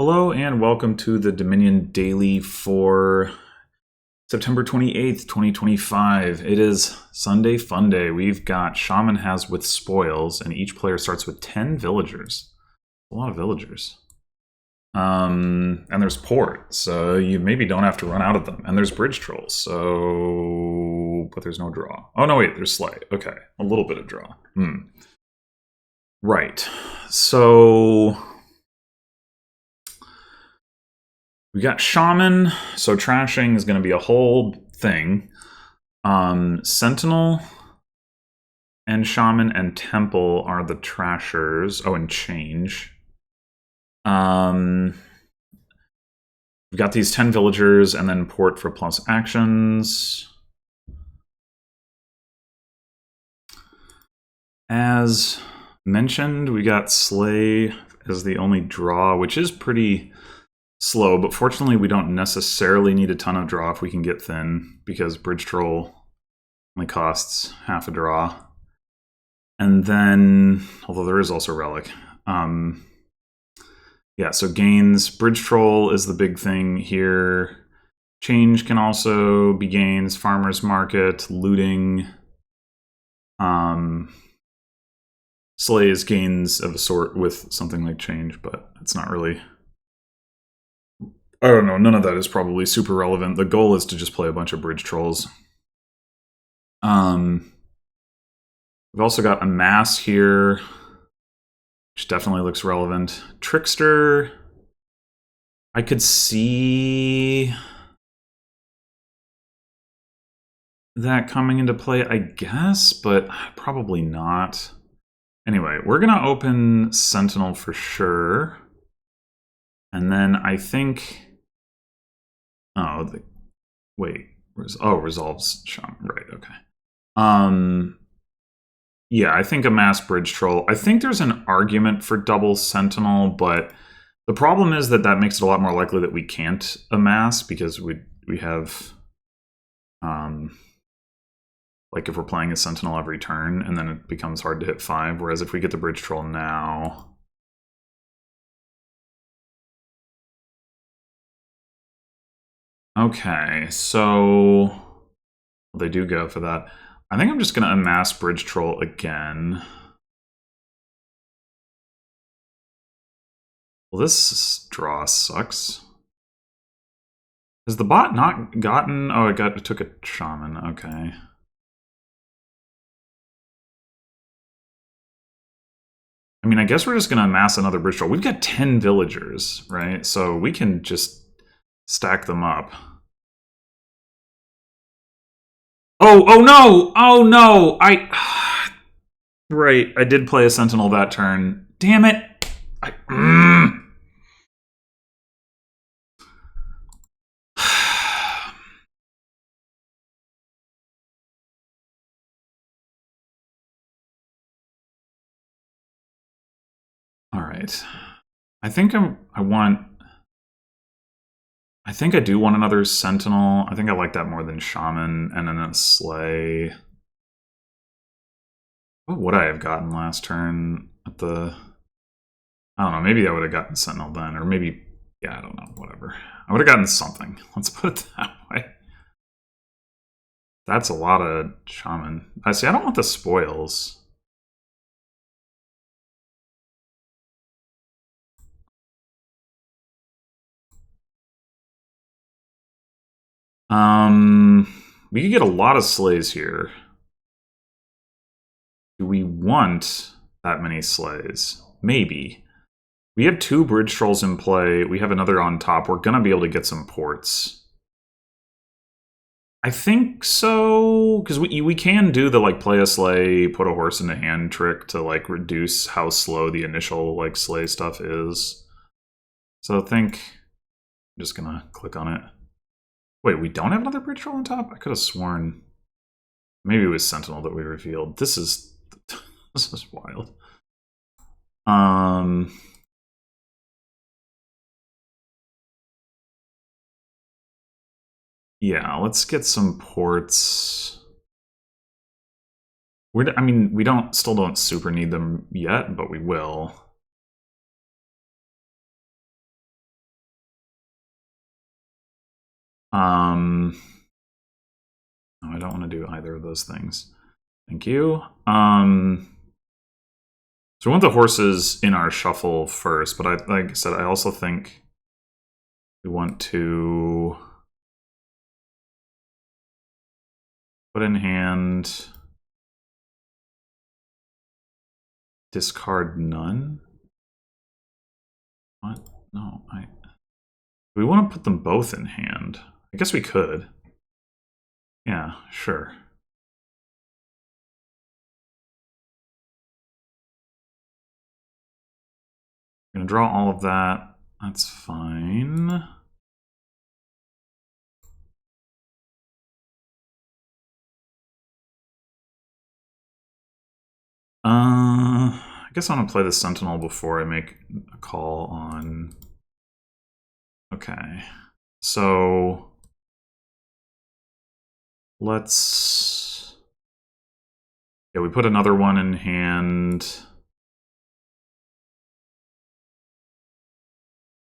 Hello and welcome to the Dominion Daily for September 28th, 2025. It is Sunday Fun Day. We've got Shaman has with spoils, and each player starts with 10 villagers. A lot of villagers. And there's port, so you maybe don't have to run out of them. And there's bridge trolls, but there's no draw. Oh no, wait, there's slay. Okay, a little bit of draw. Right, so we got Shaman, so trashing is going to be a whole thing. Sentinel and Shaman and Temple are the trashers. Oh, and Change. We've got these 10 villagers and then port for plus actions. As mentioned, we got Slay as the only draw, which is pretty slow, but fortunately we don't necessarily need a ton of draw if we can get thin, because Bridge Troll only costs half a draw. And then, although there is also Relic. Yeah, so gains. Bridge Troll is the big thing here. Change can also be gains. Farmer's Market, looting. Slay is gains of a sort with something like Change, but it's not really... I don't know, none of that is probably super relevant. The goal is to just play a bunch of Bridge Trolls. We've also got Amass here, which definitely looks relevant. Trickster, I could see that coming into play, I guess, but probably not. Anyway, we're going to open Sentinel for sure. And then I think... resolves Shaman. Right, okay. Yeah, I think Amass Bridge Troll. I think there's an argument for double Sentinel, but the problem is that makes it a lot more likely that we can't amass, because we have... like if we're playing a Sentinel every turn, and then it becomes hard to hit 5, whereas if we get the Bridge Troll now... Okay, so they do go for that. I think I'm just going to amass Bridge Troll again. Well, this draw sucks. Has the bot not gotten... Oh, it took a Shaman. Okay. I mean, I guess we're just going to amass another Bridge Troll. We've got 10 villagers, right? So we can just stack them up. Oh no! Oh no! Right, I did play a Sentinel that turn. Damn it! Alright. I think I do want another Sentinel. I think I like that more than Shaman, and then a Slay. What would I have gotten last turn at the... I don't know, maybe I would have gotten Sentinel then, or maybe... Yeah, I don't know, whatever. I would have gotten something. Let's put it that way. That's a lot of Shaman. I see, I don't want the spoils. We could get a lot of Slays here. Do we want that many Slays? Maybe. We have 2 Bridge Trolls in play. We have another on top. We're going to be able to get some ports. I think so, because we can do the, like, play a Slay, put a horse in the hand trick to, like, reduce how slow the initial, like, Slay stuff is. So I think I'm just going to click on it. Wait, we don't have another Bridge Troll on top? I could have sworn maybe it was Sentinel that we revealed. This is wild. Yeah, let's get some ports. I mean, we still don't super need them yet, but we will. No, I don't want to do either of those things. Thank you. So we want the horses in our shuffle first, but like I said, I also think we want to put in hand, discard none. What? No, we want to put them both in hand. I guess we could. Yeah, sure. I'm gonna draw all of that. That's fine. I guess I'm gonna play the Sentinel before I make a call on. Okay, so let's. Yeah, we put another one in hand.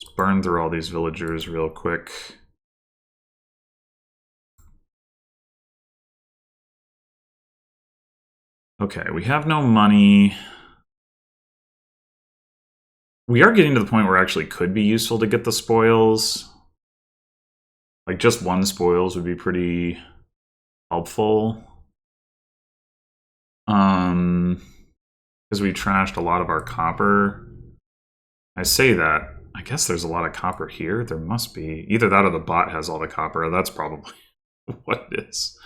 Let's burn through all these villagers real quick. Okay, we have no money. We are getting to the point where it actually could be useful to get the spoils. Like, just one spoils would be pretty helpful. Because we trashed a lot of our copper. I say that. I guess there's a lot of copper here. There must be. Either that or the bot has all the copper. That's probably what it is.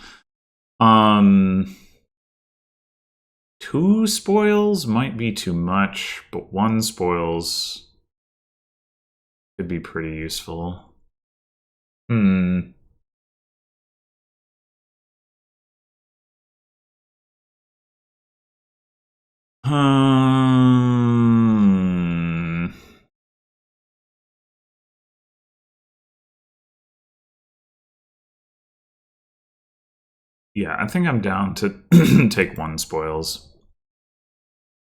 2 spoils might be too much, but 1 spoils could be pretty useful. Yeah, I think I'm down to take 1 spoils.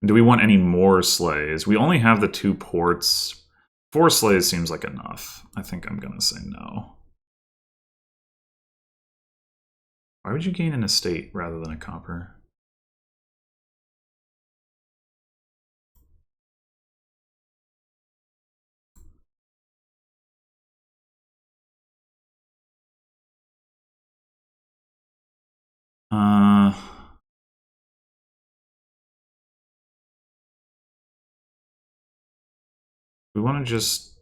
Do we want any more slays? We only have the 2 ports. 4 slays seems like enough. I think I'm gonna say no. Why would you gain an estate rather than a copper? We want to just...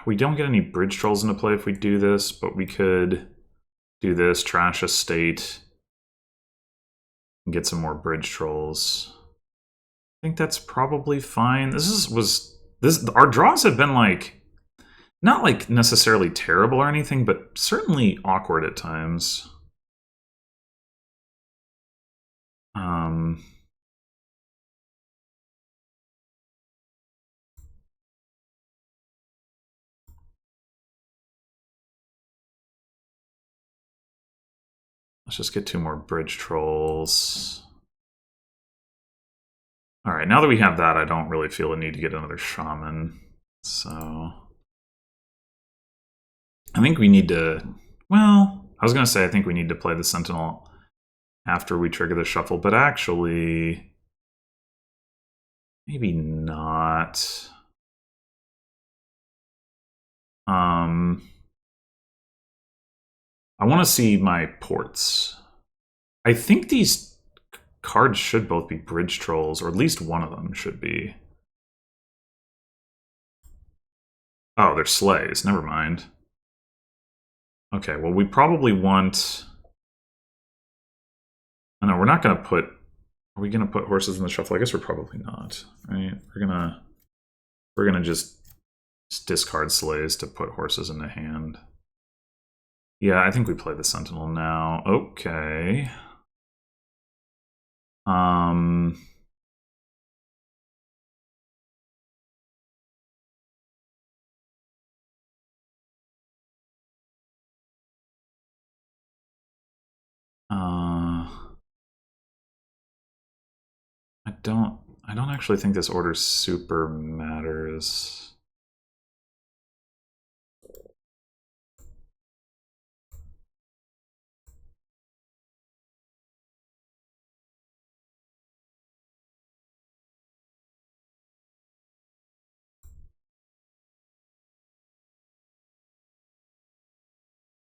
We don't get any bridge trolls into play if we do this, but we could do this, trash a state, and get some more bridge trolls. I think that's probably fine. Our draws have been like, not like necessarily terrible or anything, but certainly awkward at times. Let's just get 2 more bridge trolls. All right, now that we have that, I don't really feel a need to get another shaman. So I think we need to, well, I was going to say I think we need to play the Sentinel after we trigger the shuffle, but actually, maybe not. I want to see my ports. I think these cards should both be bridge trolls, or at least one of them should be. Oh, they're slays. Never mind. Okay, well, we probably want... Oh, no, we're not going to put... Are we going to put horses in the shuffle? I guess we're probably not, right? We're gonna just discard slays to put horses in the hand. Yeah, I think we play the Sentinel now. Okay. I don't actually think this order super matters.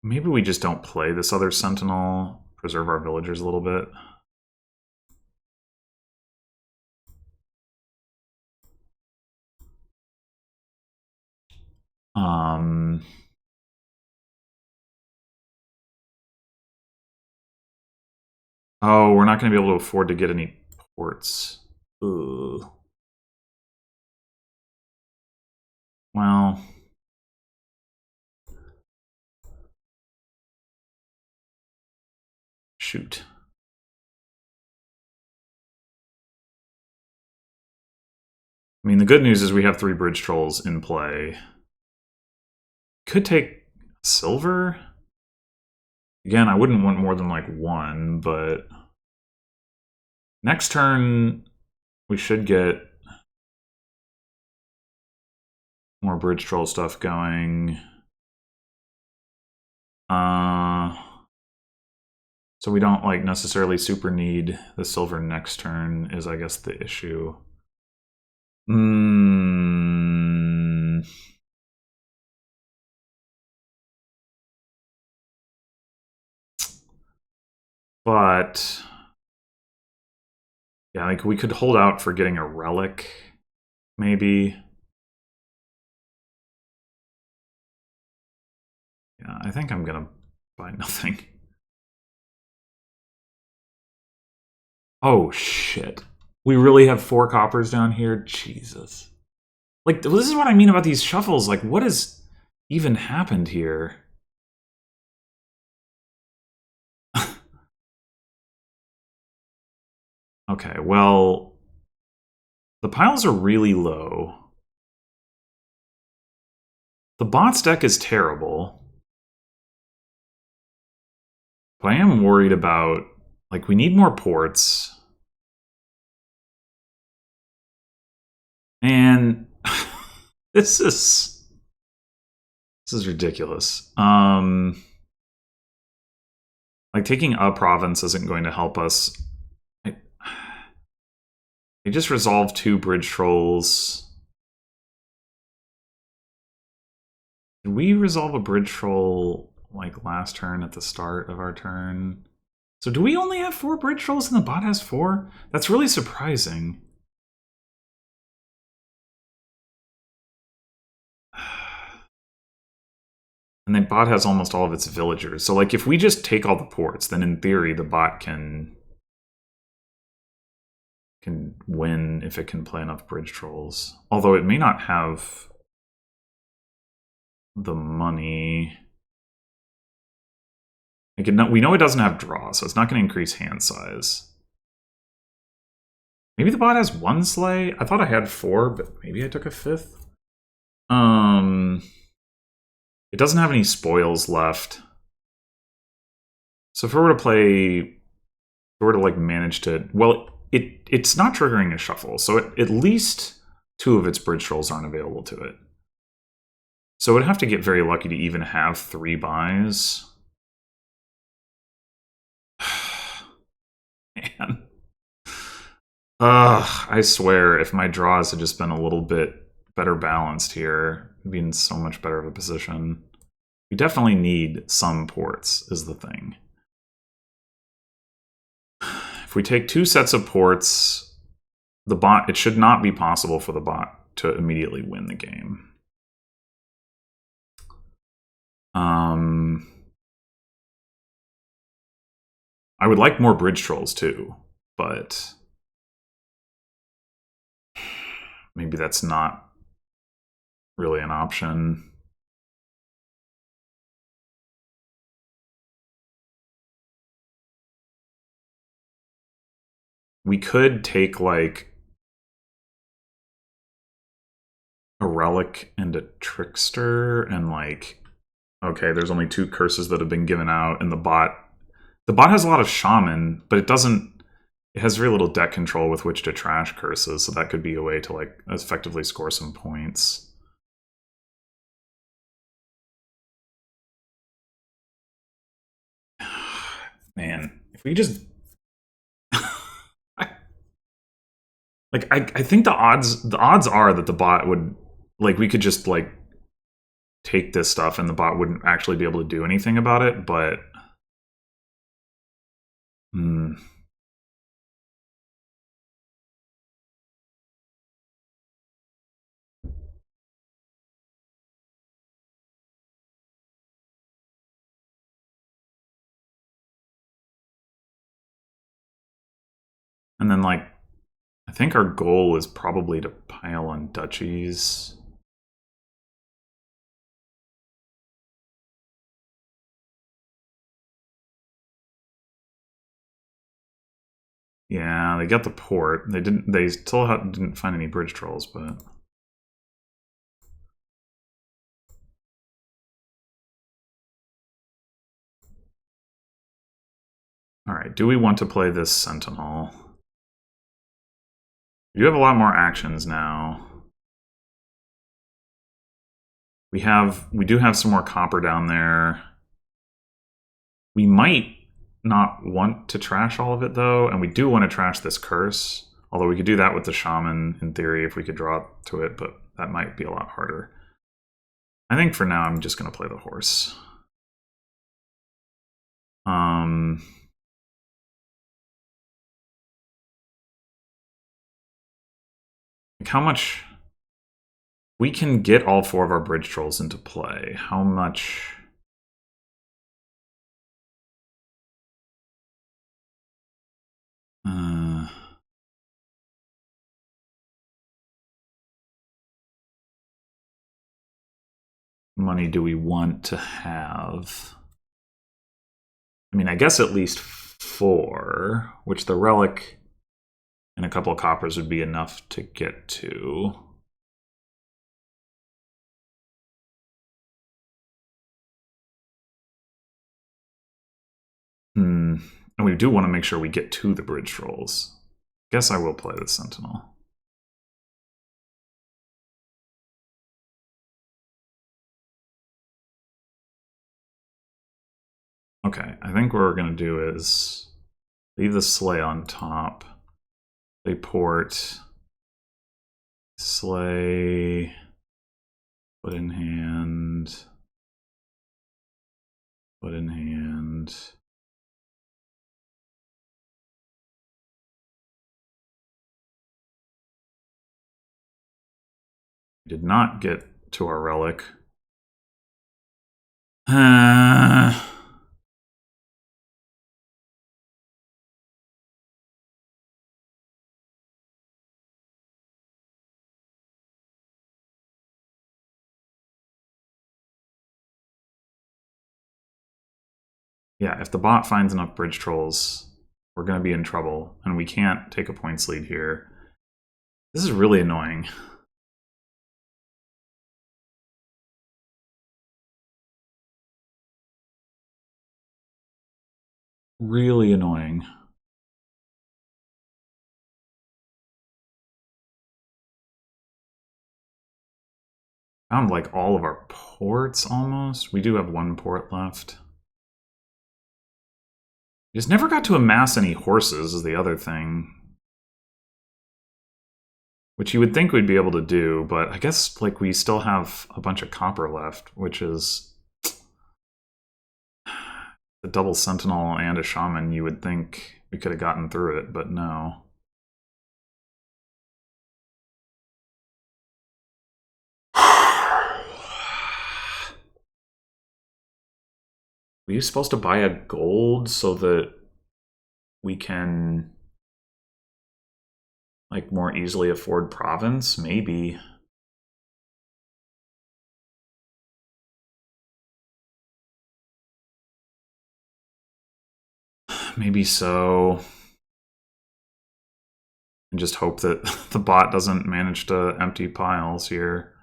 Maybe we just don't play this other Sentinel, preserve our villagers a little bit. Oh, we're not going to be able to afford to get any ports. Ugh. Well, shoot. I mean, the good news is we have 3 bridge trolls in play. Could take silver. Again, I wouldn't want more than like 1, but next turn we should get more bridge troll stuff going. So we don't like necessarily super need the silver next turn is, I guess, the issue. But yeah, like we could hold out for getting a relic, maybe. Yeah, I think I'm gonna buy nothing. Oh shit. We really have 4 coppers down here? Jesus. Like, this is what I mean about these shuffles. Like, what has even happened here? Okay, well, the piles are really low. The bots deck is terrible. But I am worried about, like, we need more ports. And this is ridiculous. Like, taking a province isn't going to help us. They just resolved 2 bridge trolls. Did we resolve a bridge troll like last turn at the start of our turn? So do we only have 4 bridge trolls and the bot has 4? That's really surprising. And then bot has almost all of its villagers. So like if we just take all the ports, then in theory the bot can win if it can play enough bridge trolls. Although it may not have the money. We know it doesn't have draw, so it's not going to increase hand size. Maybe the bot has 1 sleigh? I thought I had 4, but maybe I took a 5th. It doesn't have any spoils left. So if we were to play, if we were to like manage to, well, it's not triggering a shuffle, so at least 2 of its bridge trolls aren't available to it. So it would have to get very lucky to even have 3 buys. Man. I swear, if my draws had just been a little bit better balanced here, we'd be in so much better of a position. We definitely need some ports, is the thing. If we take 2 sets of ports, the bot, it should not be possible for the bot to immediately win the game. I would like more bridge trolls too, but maybe that's not really an option. We could take like a relic and a trickster and like, okay, there's only 2 curses that have been given out, and the bot has a lot of shaman, but it has very little deck control with which to trash curses, so that could be a way to like effectively score some points. Man, if we just I think the odds are that the bot would, like, we could just like take this stuff and the bot wouldn't actually be able to do anything about it, but... And then, like, I think our goal is probably to pile on duchies. Yeah, they got the port. They didn't. They still didn't find any bridge trolls, but all right. Do we want to play this Sentinel? You have a lot more actions now. We do have some more copper down there. We might not want to trash all of it though, and we do want to trash this curse. Although we could do that with the shaman in theory if we could draw to it, but that might be a lot harder. I think for now I'm just going to play the horse. Like how much we can get all 4 of our bridge trolls into play. How much? Money do we want to have? I mean, I guess at least 4, which the relic and a couple of coppers would be enough to get to. And we do want to make sure we get to the bridge trolls. Guess I will play the Sentinel. Okay, I think what we're going to do is leave the sleigh on top. They port. Sleigh. Put in hand. Put in hand. We did not get to our relic. Yeah, if the bot finds enough bridge trolls, we're going to be in trouble, and we can't take a points lead here. This is really annoying. Really annoying. Found like all of our ports almost. We do have 1 port left. We just never got to amass any horses is the other thing. Which you would think we'd be able to do, but I guess like we still have a bunch of copper left, which is a double sentinel and a shaman. You would think we could have gotten through it, but no. Were you supposed to buy a gold so that we can like more easily afford province? Maybe. Maybe so. And just hope that the bot doesn't manage to empty piles here.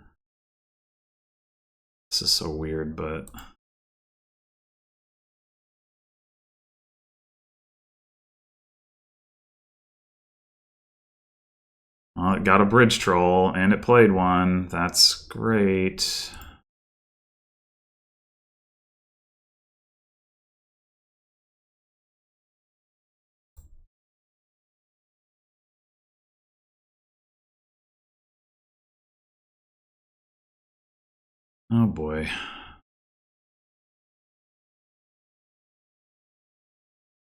This is so weird, but... Well, it got a bridge troll, and it played one. That's great. Oh boy.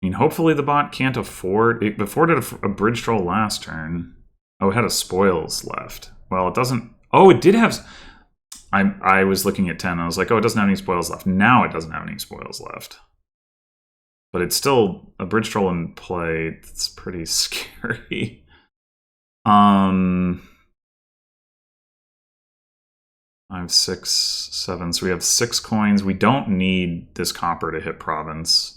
I mean, hopefully the bot can't afford... It afforded a bridge troll last turn. Oh, it had a spoils left. Well, it doesn't... Oh, it did have... I was looking at 10. I was like, oh, it doesn't have any spoils left. Now it doesn't have any spoils left. But it's still a bridge troll in play. It's pretty scary. 5, 6, 7. So we have 6 coins. We don't need this copper to hit province.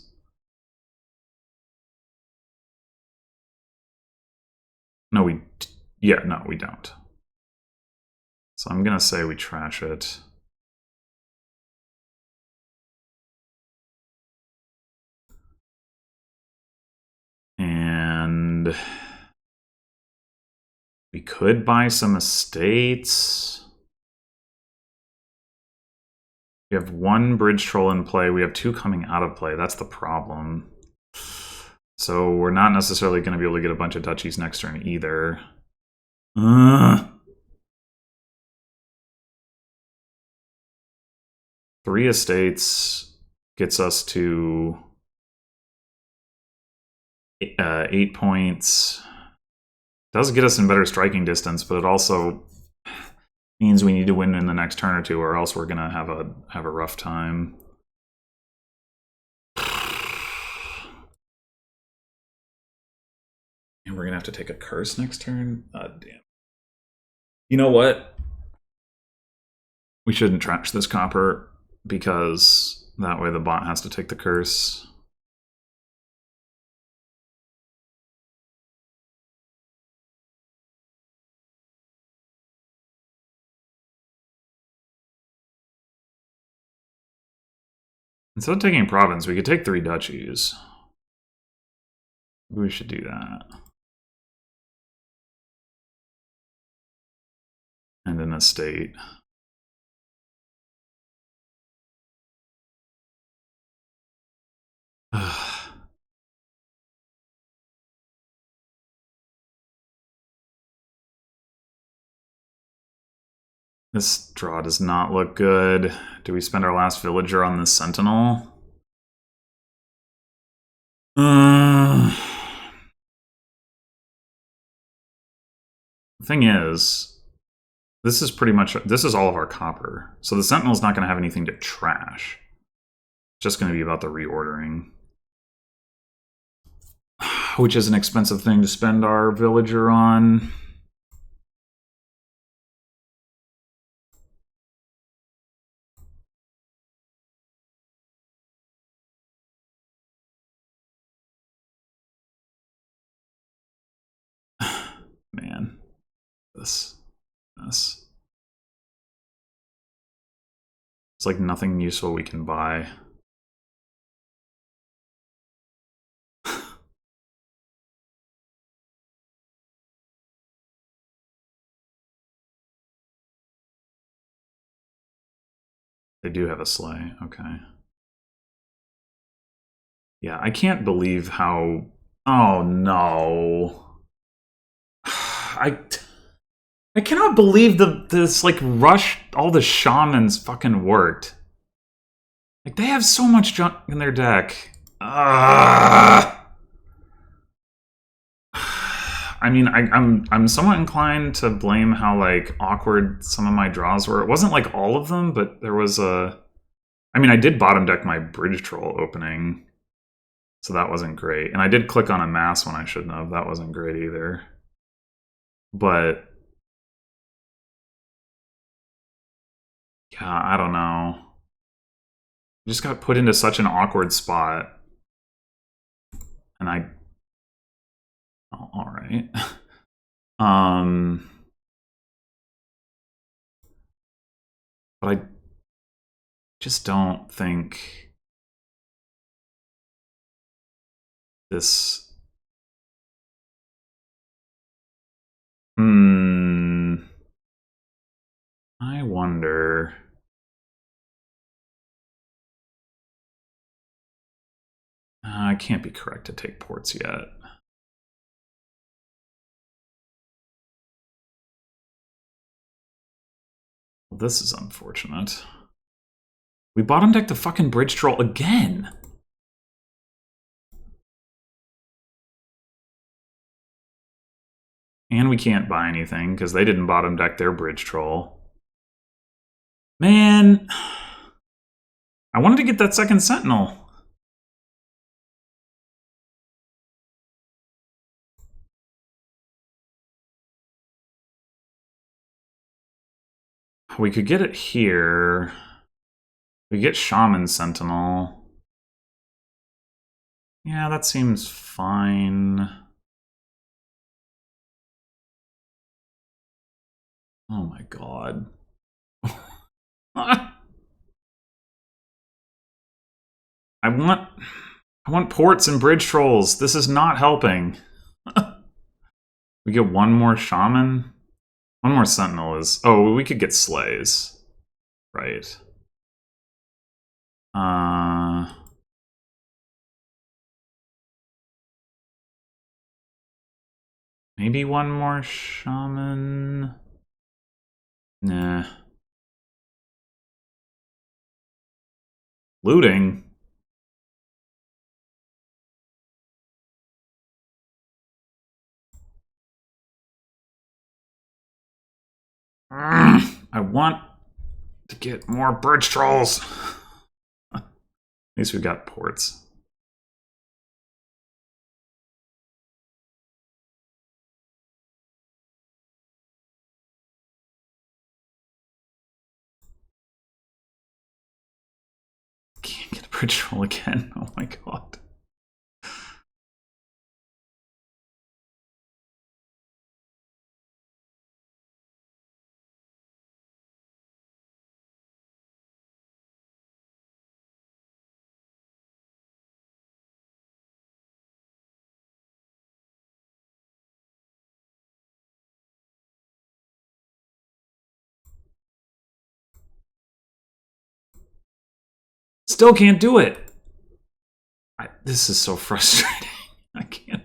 No, we don't. So I'm gonna say we trash it. And we could buy some estates. We have 1 bridge troll in play. We have 2 coming out of play. That's the problem. So we're not necessarily going to be able to get a bunch of duchies next turn either. 3 estates gets us to 8 points. Does get us in better striking distance, but it also means we need to win in the next turn or two, or else we're gonna have a rough time. And we're gonna have to take a curse next turn. Damn. You know what? We shouldn't trash this copper, because that way the bot has to take the curse. Instead of taking province, we could take 3 duchies. We should do that. And an estate. This draw does not look good. Do we spend our last villager on this sentinel? The thing is, this is all of our copper. So the sentinel's not going to have anything to trash. It's just going to be about the reordering. Which is an expensive thing to spend our villager on. Man, this. It's like nothing useful we can buy. They do have a sleigh, okay. Yeah, I can't believe how... Oh no. I cannot believe this like rush, all the shamans fucking worked. Like they have so much junk in their deck. I mean, I'm somewhat inclined to blame how like awkward some of my draws were. It wasn't like all of them, but there was a... I mean, I did bottom deck my bridge troll opening, so that wasn't great. And I did click on a mass when I shouldn't have. That wasn't great either. But yeah, I don't know. I just got put into such an awkward spot. And I... Oh, all right. But I just don't think this... I wonder... I can't be correct to take ports yet. Well, this is unfortunate. We bottom decked the fucking bridge troll again. And we can't buy anything because they didn't bottom deck their bridge troll. Man, I wanted to get that second sentinel. We could get it here. We get Shaman Sentinel. Yeah, that seems fine. Oh my god. I want ports and bridge trolls. This is not helping. We get one more shaman. One more sentinel is... Oh, we could get slays. Right. Maybe one more shaman. Nah. Looting? I want to get more bridge trolls. At least we got ports. Can't get a bridge troll again. Oh my god. Still can't do it. This is so frustrating. I can't.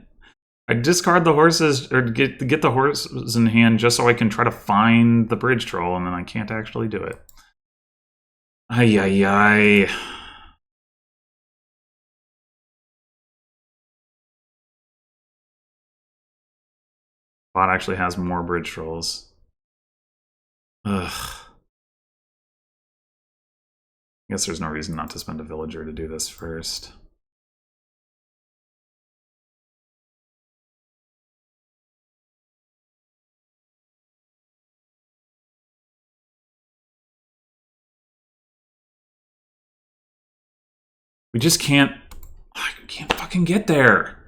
I discard the horses or get the horses in hand just so I can try to find the bridge troll, and then I can't actually do it. Ay ay ay. Bot actually has more bridge trolls. Ugh. I guess there's no reason not to spend a villager to do this first. We just can't... I can't fucking get there.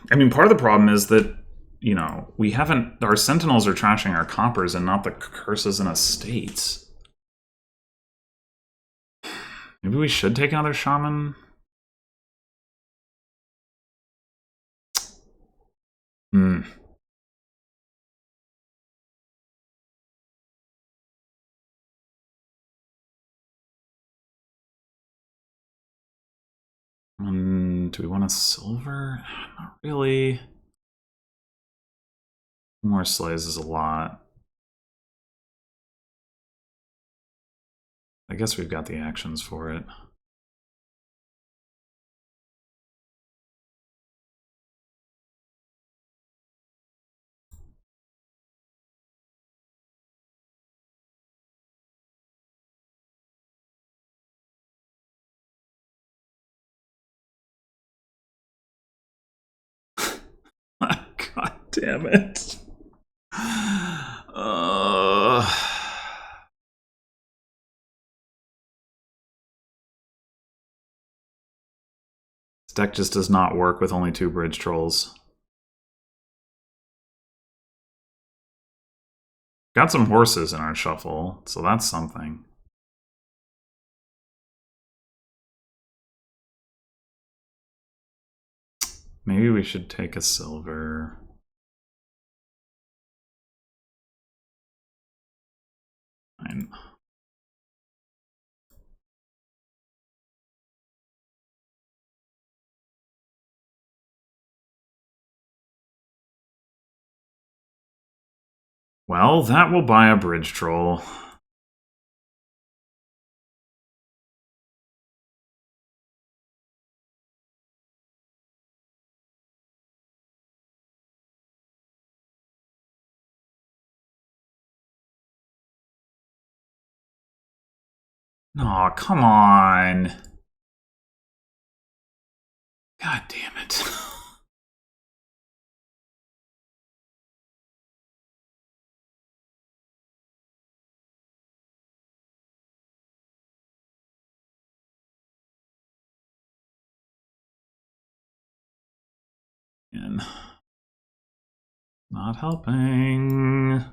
I mean, part of the problem is that, you know, we haven't... Our sentinels are trashing our coppers and not the curses and estates. Maybe we should take another shaman? Hmm. Do we want a silver? Not really. More slays is a lot. I guess we've got the actions for it. God damn it. This deck just does not work with only 2 bridge trolls. Got some horses in our shuffle, so that's something. Maybe we should take a silver. Fine. Well, that will buy a bridge troll. Aw, come on. God damn it. And not helping.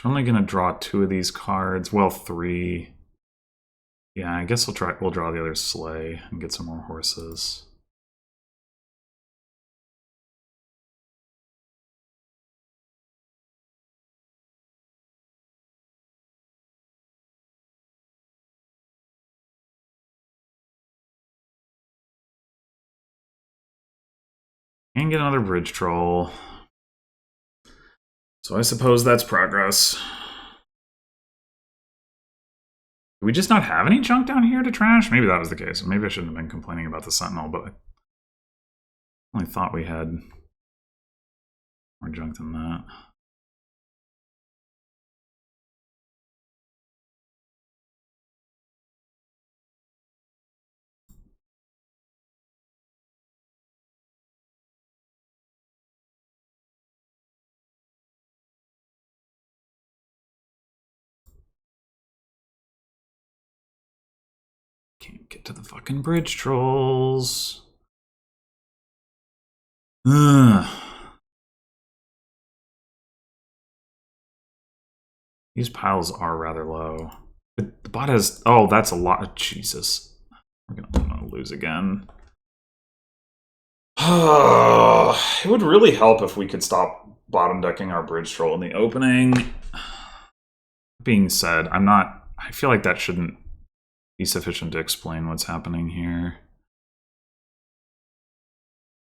We're only gonna draw 2 of these cards. Well, 3. Yeah, I guess we'll draw the other sleigh and get some more horses. And get another bridge troll. So I suppose that's progress. Do we just not have any junk down here to trash? Maybe that was the case. Maybe I shouldn't have been complaining about the Sentinel, but I only thought we had more junk than that. Can't get to the fucking bridge trolls. Ugh. These piles are rather low. The bot has... Oh, that's a lot. Jesus. We're gonna lose again. It would really help if we could stop bottom decking our bridge troll in the opening. Being said, I feel like that shouldn't be sufficient to explain what's happening here.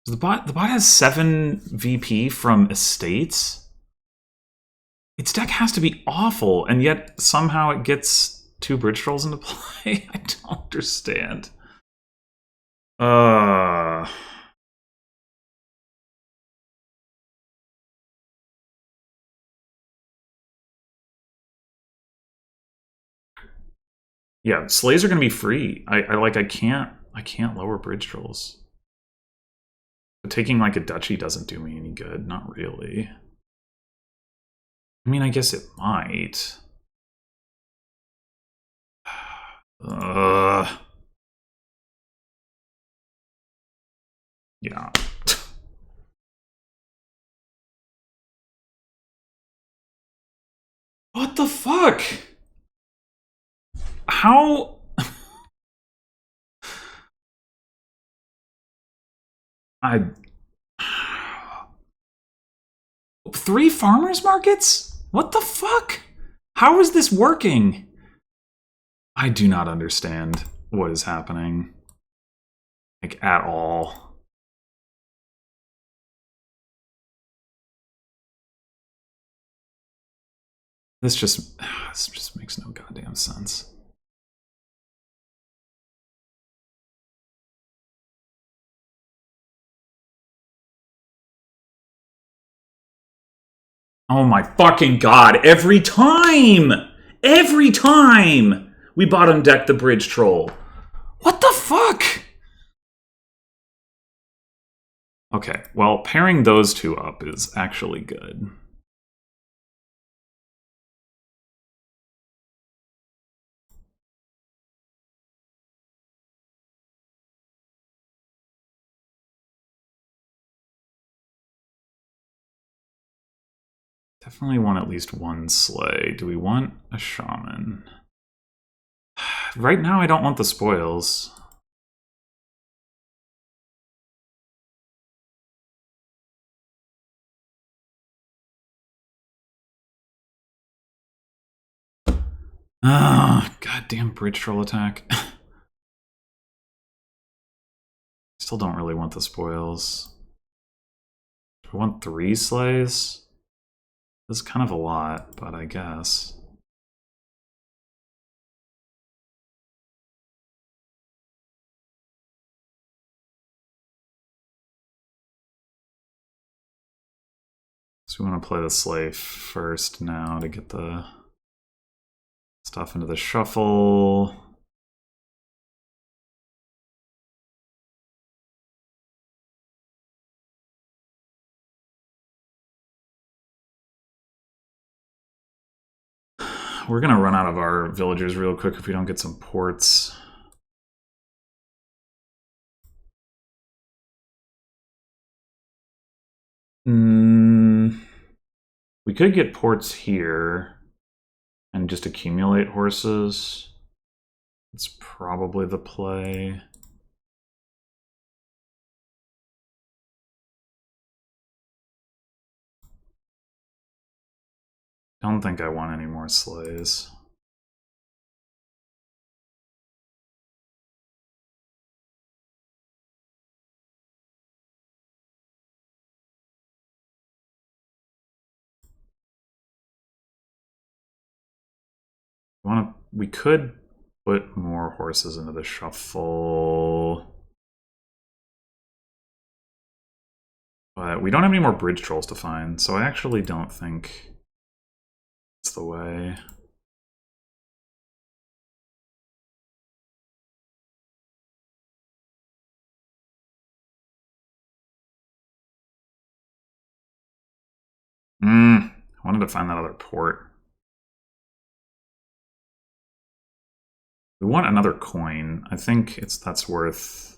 The bot has 7 VP from estates. Its deck has to be awful, and yet somehow it gets 2 bridge trolls into play. I don't understand. Yeah, sleighs are gonna be free. I can't lower bridge trolls. But taking like a duchy doesn't do me any good. Not really. I mean, I guess it might. Yeah. What the fuck? How? I... 3 farmers markets? What the fuck? How is this working? I do not understand what is happening. Like, at all. This just makes no goddamn sense. Oh my fucking god, every time! Every time we bottom deck the bridge troll. What the fuck? Okay, well, pairing those 2 up is actually good. Definitely want at least 1 sleigh. Do we want a shaman? Right now, I don't want the spoils. Ah, goddamn bridge troll attack. Still don't really want the spoils. Do I want 3 sleighs? This is kind of a lot, but I guess. So we want to play the sleigh first now to get the stuff into the shuffle. We're going to run out of our villagers real quick if we don't get some ports. We could get ports here and just accumulate horses. That's probably the play. Don't think I want any more sleighs. We could put more horses into the shuffle. But we don't have any more bridge trolls to find, so I actually don't think it's the way. I wanted to find that other port. We want another coin. I think that's worth...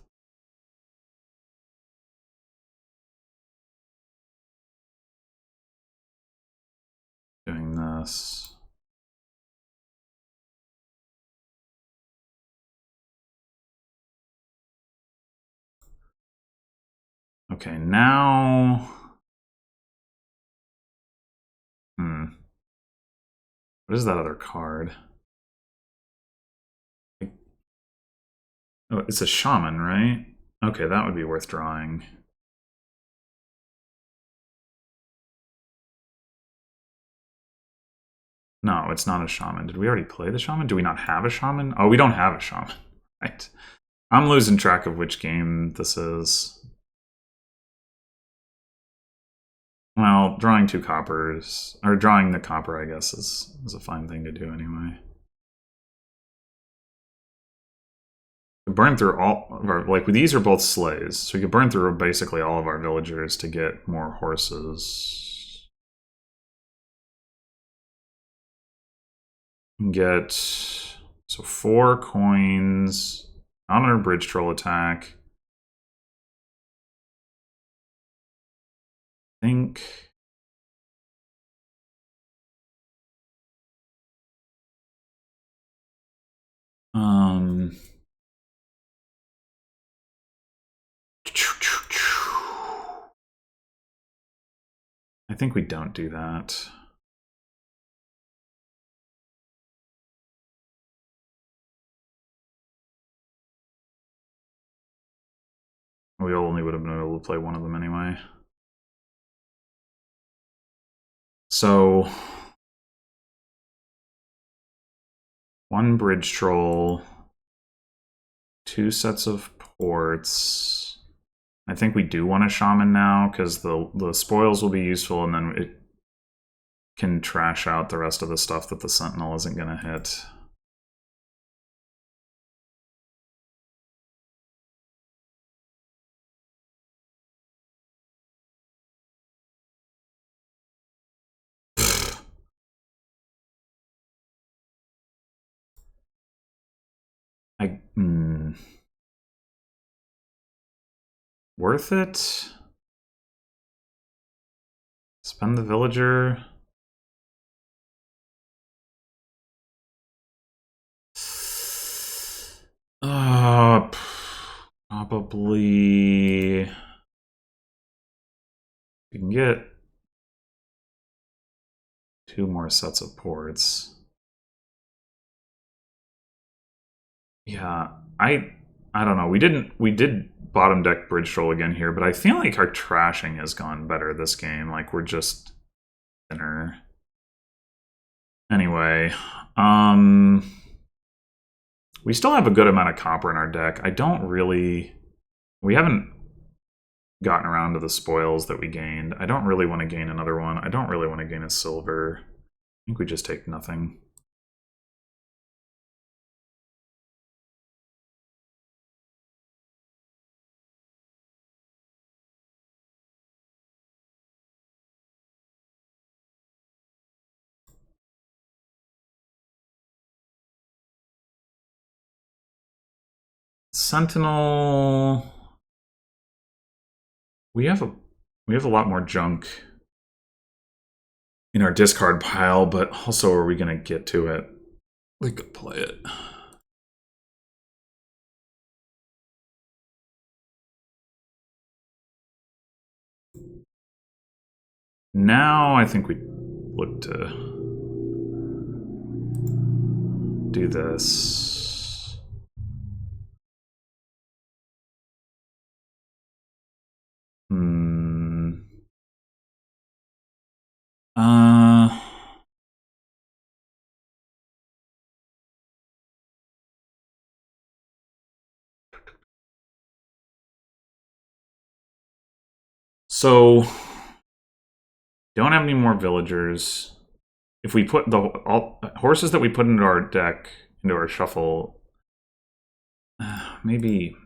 doing this. Okay, now... What is that other card? Oh, it's a shaman, right? Okay, that would be worth drawing. No, it's not a shaman. Did we already play the shaman? Do we not have a shaman? Oh, we don't have a shaman. Right. I'm losing track of which game this is. Well, drawing 2 coppers, or drawing the copper, I guess, is a fine thing to do anyway. Burn through all of our, like, these are both sleighs, so we could burn through basically all of our villagers to get more horses. Get, so 4 coins on our bridge troll attack. I think... I think we don't do that. We only would have been able to play one of them anyway. So... 1 bridge troll, 2 sets of ports. I think we do want a shaman now because the spoils will be useful, and then it can trash out the rest of the stuff that the sentinel isn't going to hit. Worth it? Spend the villager. Probably. We can get 2 more sets of ports. Yeah, I don't know. We did bottom deck bridge troll again here, but I feel like our trashing has gone better this game. Like, we're just thinner. Anyway, we still have a good amount of copper in our deck. We haven't gotten around to the spoils that we gained. I don't really want to gain another one. I don't really want to gain a silver. I think we just take nothing. Sentinel. We have a lot more junk in our discard pile, but also are we going to get to it? We could play it. Now I think we look to do this. So, don't have any more villagers. If we put the horses that we put into our deck, into our shuffle, maybe...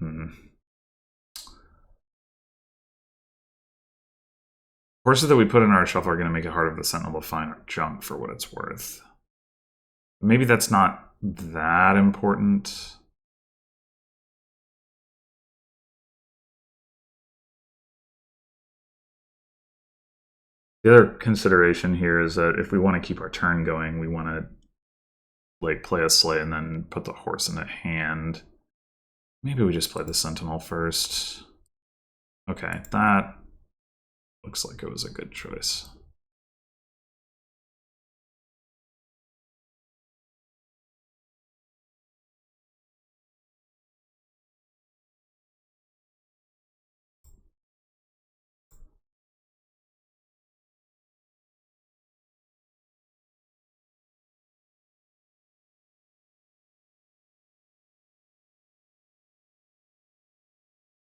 Horses that we put in our shuffle are going to make it harder for the Sentinel to find our junk for what it's worth. Maybe that's not that important. The other consideration here is that if we want to keep our turn going, we want to like play a sleigh and then put the horse in a hand. Maybe we just play the Sentinel first. Okay, that looks like it was a good choice.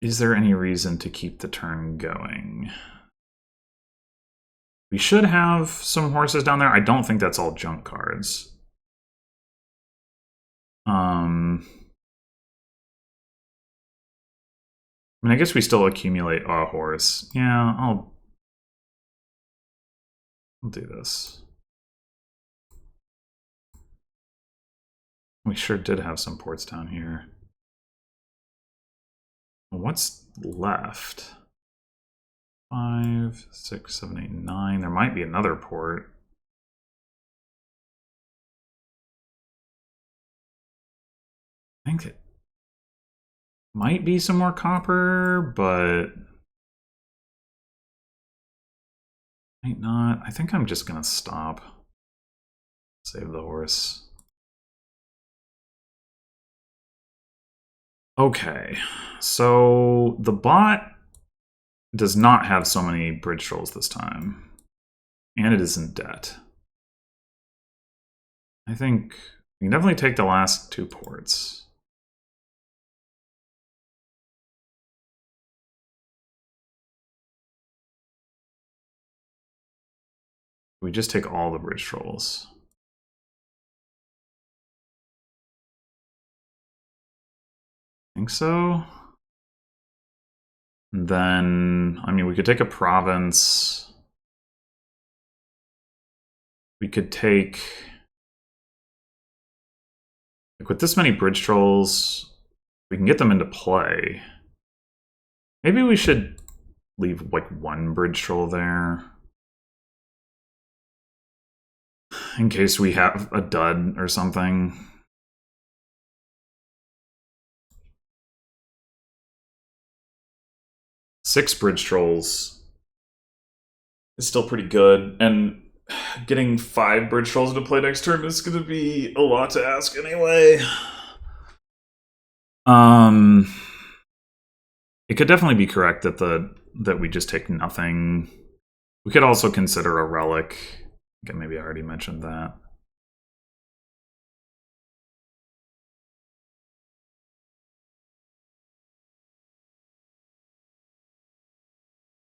Is there any reason to keep the turn going? We should have some horses down there. I don't think that's all junk cards. I mean, I guess we still accumulate a horse. Yeah, I'll do this. We sure did have some ports down here. What's left? 5, 6, 7, 8, 9. There might be another port. I think it might be some more copper, but might not. I think I'm just gonna stop. Save the horse. Okay, so the bot does not have so many bridge trolls this time, and it is in debt. I think we can definitely take the last 2 ports. We just take all the bridge trolls. I think so. And then, I mean, we could take a province. We could take... Like, with this many bridge trolls, we can get them into play. Maybe we should leave, like, 1 bridge troll there. In case we have a dud or something. Six bridge trolls is still pretty good, and getting 5 bridge trolls into play next turn is going to be a lot to ask anyway. It could definitely be correct that we just take nothing. We could also consider a relic. Okay, maybe I already mentioned that.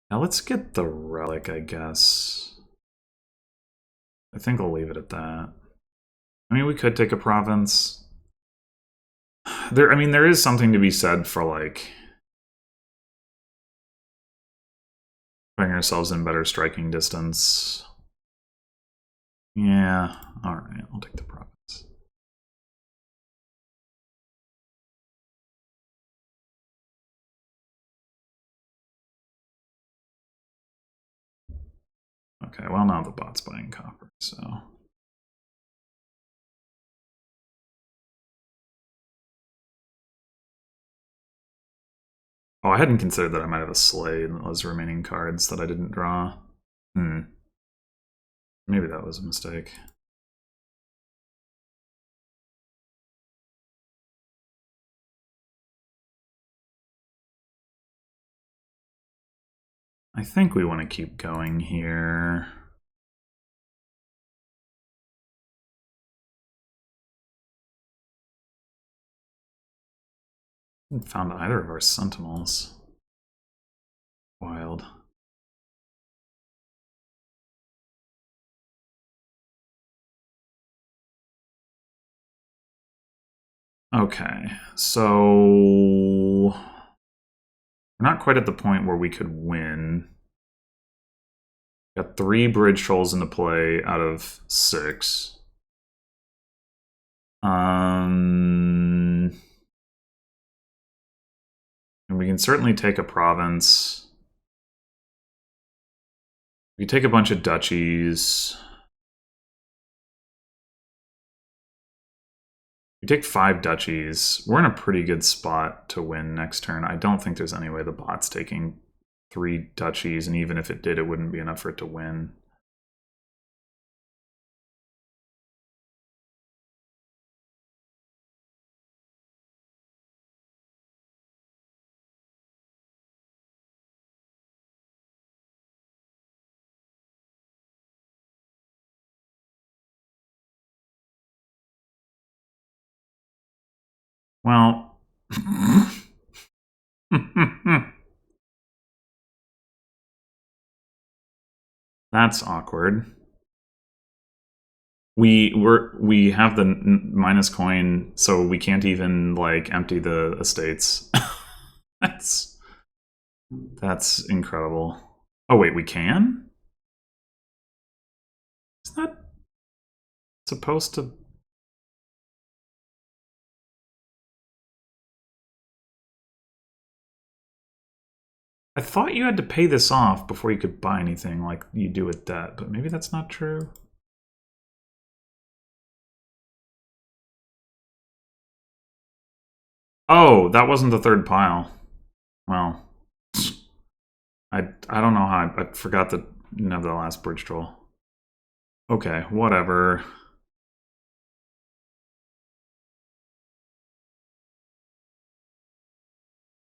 Now let's get the relic, I guess. I think I'll leave it at that. I mean, we could take a province. There is something to be said for, like, putting ourselves in better striking distance. Yeah, alright, I'll take the province. Okay, well, now the bot's buying copper, so. Oh, I hadn't considered that I might have a sleigh in those remaining cards that I didn't draw. Maybe that was a mistake. I think we want to keep going here. I haven't found either of our sentinels. Wild. Okay, so we're not quite at the point where we could win. Got 3 bridge trolls into play out of 6. And we can certainly take a province. We take a bunch of duchies. We take 5 duchies. We're in a pretty good spot to win next turn. I don't think there's any way the bot's taking 3 duchies, and even if it did, it wouldn't be enough for it to win. Well, that's awkward. We have the minus coin, so we can't even, like, empty the estates. that's incredible. Oh wait, we can? Is that supposed to? I thought you had to pay this off before you could buy anything like you do with debt, but maybe that's not true. Oh, that wasn't the third pile. Well, I don't know how I forgot that you have the last bridge troll. Okay, whatever.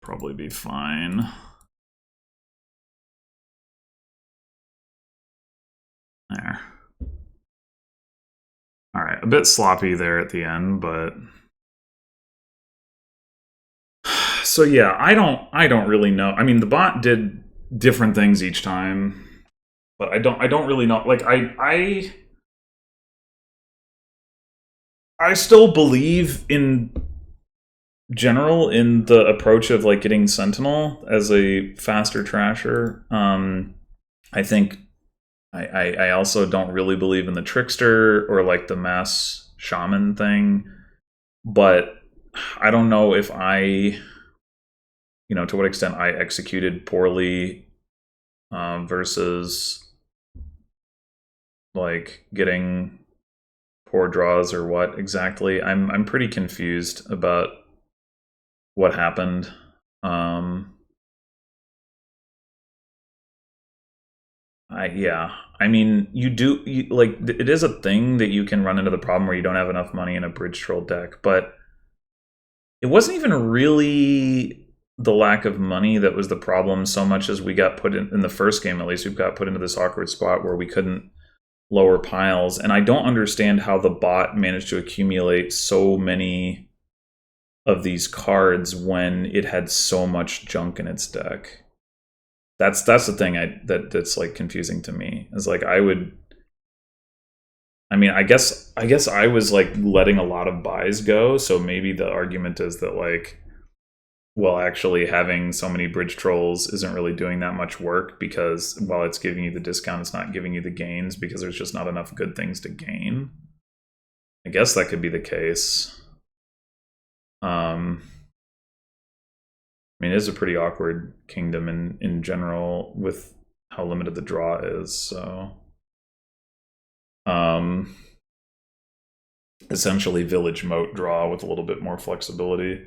Probably be fine. There. Alright, a bit sloppy there at the end, but... So yeah, I don't really know. I mean, the bot did different things each time, but I don't really know. Like, I still believe in general in the approach of, like, getting Sentinel as a faster trasher. I think I also don't really believe in the Trickster or, like, the mass shaman thing, but I don't know if to what extent I executed poorly versus, like, getting poor draws or what exactly. I'm pretty confused about what happened. I mean, it is a thing that you can run into the problem where you don't have enough money in a bridge troll deck, but it wasn't even really the lack of money that was the problem so much as we got put in the first game, at least we've got put into this awkward spot where we couldn't lower piles. And I don't understand how the bot managed to accumulate so many of these cards when it had so much junk in its deck. That's the thing that's like confusing to me. Is like I guess I was like letting a lot of buys go, so maybe the argument is that like, well, actually having so many bridge trolls isn't really doing that much work, because while it's giving you the discount, it's not giving you the gains because there's just not enough good things to gain. I guess that could be the case. I mean, it is a pretty awkward kingdom in general with how limited the draw is, so essentially village moat draw with a little bit more flexibility.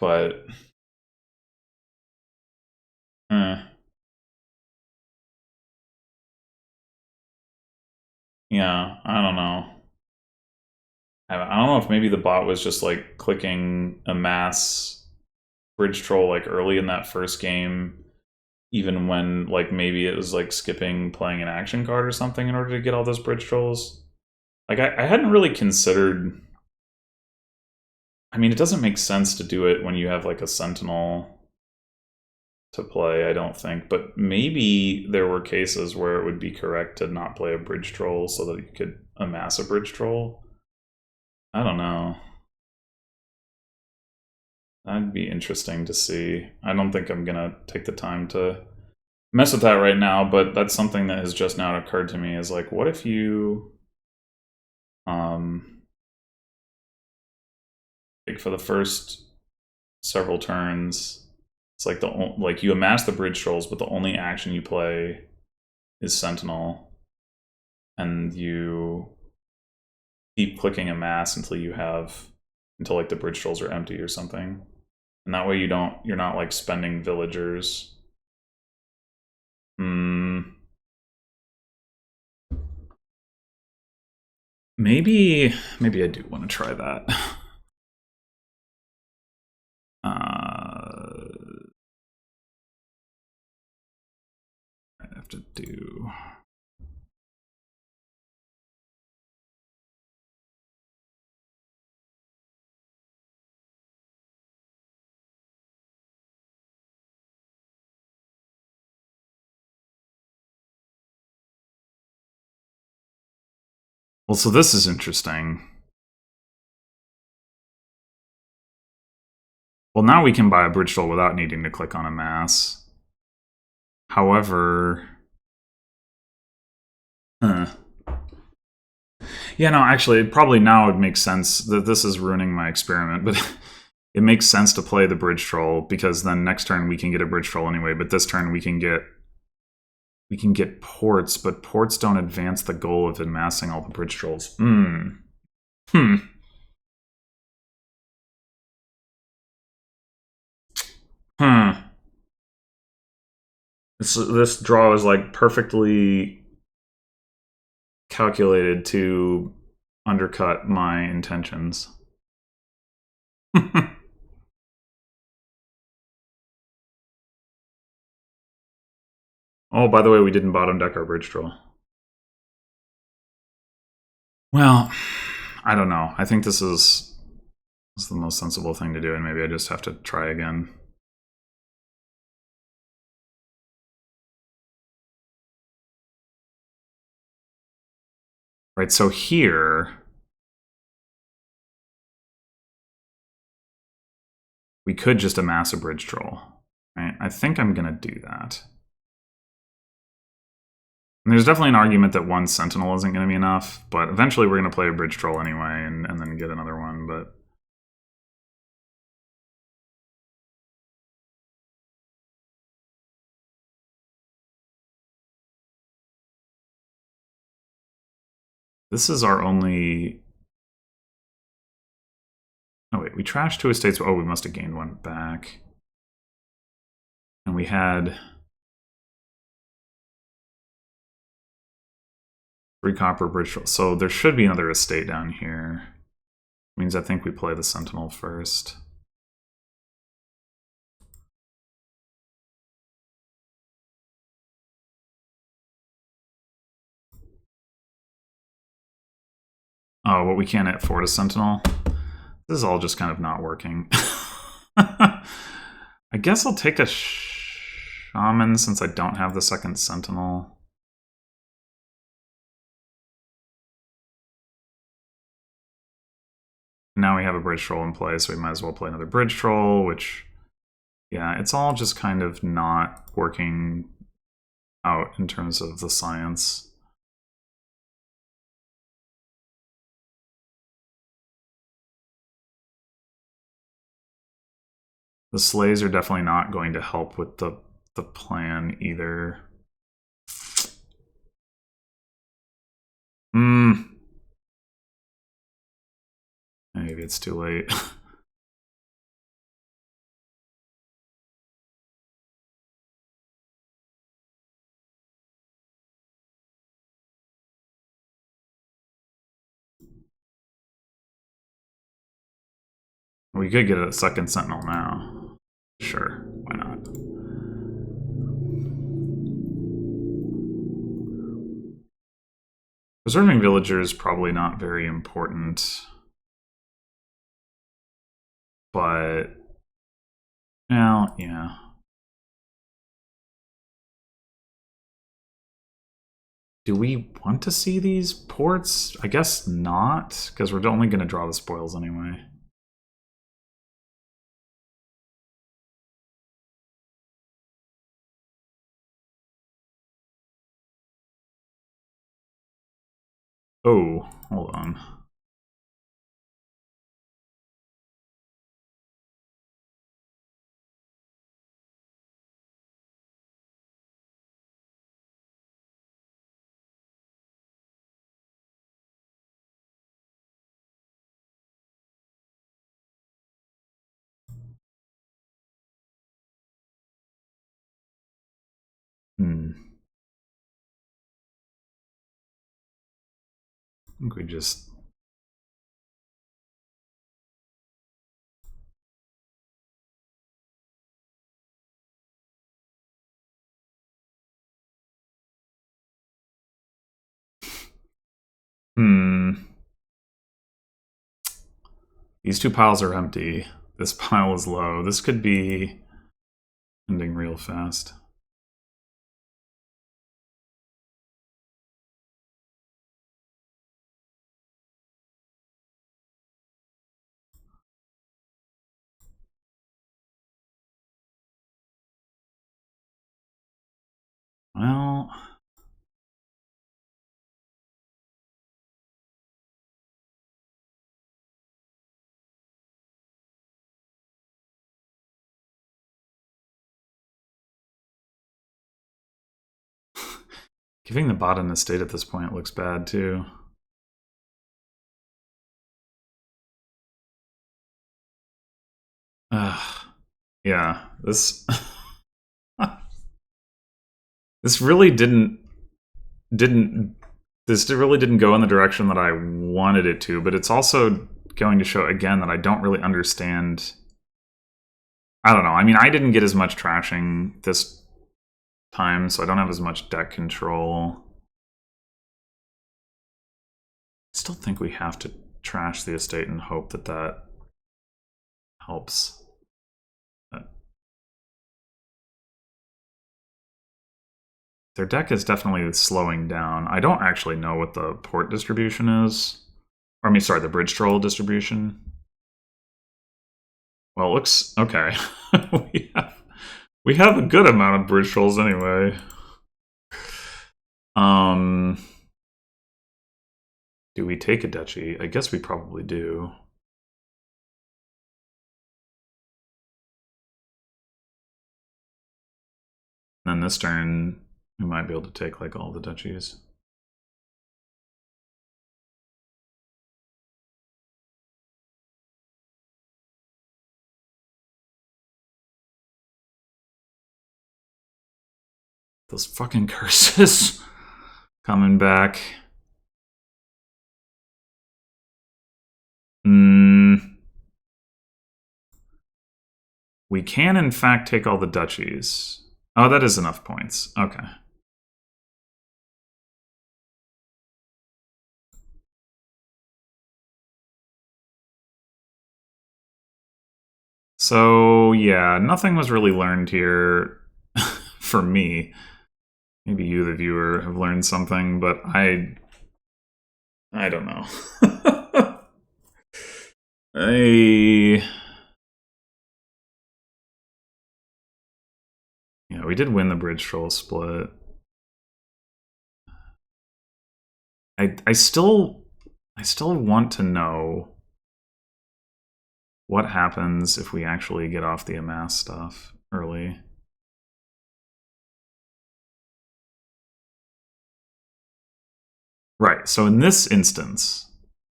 But yeah, I don't know. I don't know if maybe the bot was just like clicking amass bridge troll like early in that first game, even when like maybe it was like skipping playing an action card or something in order to get all those bridge trolls. Like I hadn't really considered. I mean, it doesn't make sense to do it when you have like a sentinel to play, I don't think. But maybe there were cases where it would be correct to not play a bridge troll so that you could amass a bridge troll. I don't know. That'd be interesting to see. I don't think I'm gonna take the time to mess with that right now, but that's something that has just now occurred to me, is like, what if you like for the first several turns, it's like you amass the bridge trolls, but the only action you play is sentinel, and you keep clicking amass until like the bridge trolls are empty or something, and that way you're not like spending villagers. Maybe I do want to try that. I have to do. Well, so this is interesting. Well, now we can buy a bridge troll without needing to click on amass. However, yeah, no, actually, probably now it makes sense that this is ruining my experiment, but it makes sense to play the bridge troll, because then next turn we can get a bridge troll anyway, but this turn we can get ports, but ports don't advance the goal of amassing all the bridge trolls. This draw is like perfectly calculated to undercut my intentions. Oh, by the way, we didn't bottom deck our bridge troll. Well, I don't know. I think this is the most sensible thing to do, and maybe I just have to try again. Right, so here we could just amass a bridge troll. Right? I think I'm gonna do that. And there's definitely an argument that one sentinel isn't going to be enough, but eventually we're going to play a bridge troll anyway and then get another one. But this is our only. Oh wait, we trashed 2 estates. Oh, we must have gained one back. And we had 3 copper bridge troll. So there should be another estate down here. Means I think we play the sentinel first. Oh, but we can't hit Fortis Sentinel. This is all just kind of not working. I guess I'll take a Shaman since I don't have the second Sentinel. Now we have a Bridge Troll in play, so we might as well play another Bridge Troll, which, yeah, it's all just kind of not working out in terms of the science. The Slays are definitely not going to help with the plan either. Maybe it's too late. We could get a second Sentinel now. Sure, why not? Preserving villagers probably not very important. But, well, yeah. Do we want to see these ports? I guess not, because we're only going to draw the spoils anyway. Oh, hold on. I think we just... These two piles are empty. This pile is low. This could be ending real fast. Well... Giving the bot an estate at this point looks bad, too. Yeah, this... this really didn't go in the direction that I wanted it to, but it's also going to show again that I don't really understand. I don't know. I mean, I didn't get as much trashing this time, so I don't have as much deck control. I still think we have to trash the estate and hope that that helps. Their deck is definitely slowing down. I don't actually know what the port distribution is. Or, I mean, sorry, the bridge troll distribution. Well, it looks... okay. we have a good amount of bridge trolls anyway. Do we take a duchy? I guess we probably do. And then this turn, we might be able to take like all the duchies. Those fucking curses coming back. We can, in fact, take all the duchies. Oh, that is enough points. Okay. So, yeah, nothing was really learned here for me. Maybe you, the viewer, have learned something, but I don't know. Yeah, we did win the bridge troll split. I still want to know what happens if we actually get off the amass stuff early. Right, so in this instance,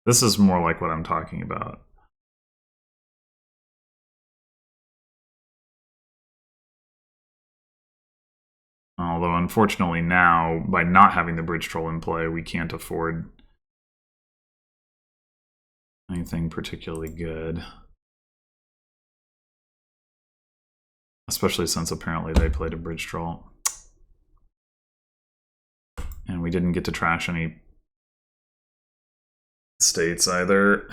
this is more like what I'm talking about. Although, unfortunately, now, by not having the bridge troll in play, we can't afford anything particularly good. Especially since apparently they played a bridge troll. And we didn't get to trash any states either.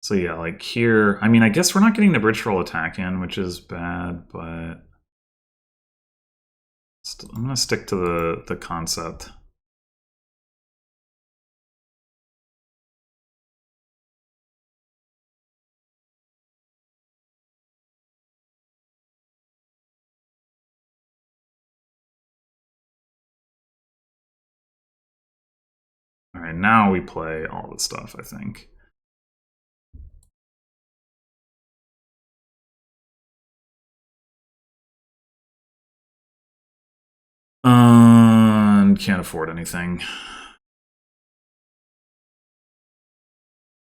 So yeah, like here, I mean, I guess we're not getting the bridge troll attack in, which is bad, but I'm going to stick to the concept. All right, now we play all the stuff, I think. Can't afford anything.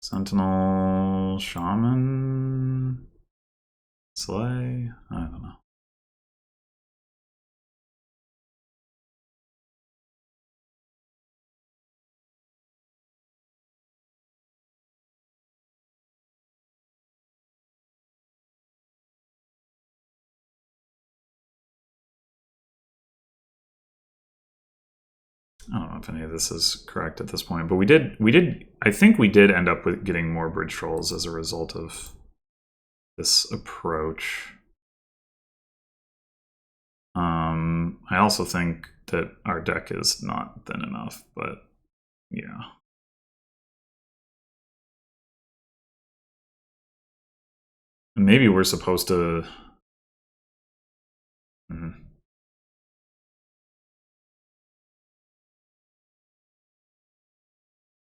Sentinel, Shaman, Slay? I don't know. I don't know if any of this is correct at this point, but we did. I think we did end up with getting more bridge trolls as a result of this approach. I also think that our deck is not thin enough, but yeah. Maybe we're supposed to.